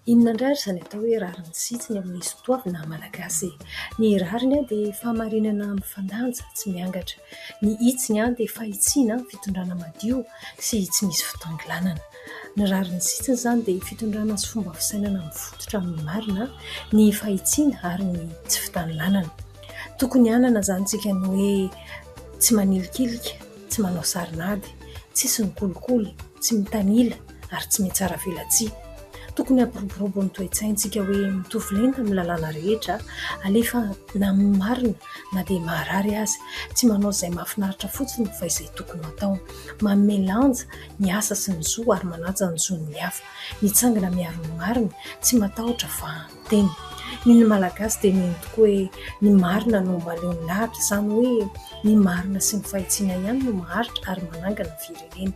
Inona indray ary izany atao hoe rariny sitsiny amin'ny soatoavina malagasy? Ny rariny dia fahamarinana mifandanja tsy miangatra. Ny hitsiny dia fahitsiana fitondrana madio sy tsy misy fitangilanana. Ny rariny sitsiny izany dia fitondrana sy fomba fisainana mifototra amin'ny marina, ny fahitsiana ary ny tsy fitanilanana. Tokony hanana izany tsika ny hoe tsy manilikilika, tsy manao sarinady, tsisy mikolikoly, tsy mitanila ary tsy mitsara velatsia. Tokony hampiroborobo ny toe-tsaintsika hoe mitovy lenta amin'ny lalàna rehetra, alefa na marina na dia marary aza, tsy manao izay mahafinaritra fotsiny fa izay tokony hatao, manome lanja ny asa sy ny zo ary manaja ny zon'ny hafa, mitsangana miaro ny marina, tsy matahotra fa teny. Ny malagasy dia mino tokoa hoe ny marina no mahaleo ny lahatra, izany hoe ny marina sy ny fahitsiana ihany no maharitra ary manangana ny firenena.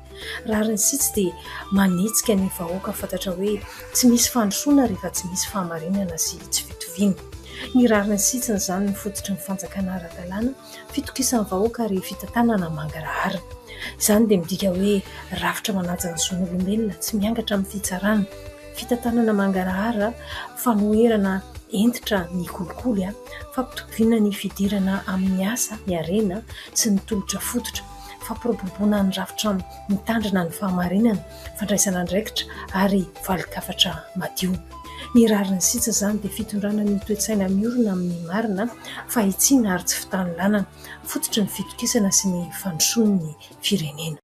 Rariny sitsy dia manitsika ny vahoaka fantatra hoe tsy misy fandrosoana rehefa tsy misy fahamarinana sy tsy fitoviana. Ny rariny sitsiny izany ny fototry ny fanjakana ara-dalàna, fitokisan'ny vahoaka ary fitantanana mangarahara. Izany dia midika hoe rafitra manaja ny zon'olombelona, tsy miangatra amin'ny fitsarana, fitantanana mangarahara, fanoherana entitra ny kolikoly, fampitoviana ny fidirana amin'ny asa, ny harena sy ny tolotra fototra, fampiroboroboana ny rafitra mitandrina ny fahamarinana, fandraisana andraikitra ary valikafatra madio. Ny rariny sitsiny izany dia fitondrana ny toe-tsaina miorina amin'ny marina, fahitsiana ary tsy fitanilanana, fototry ny fitokisana sy ny fandrosoan'ny firenena.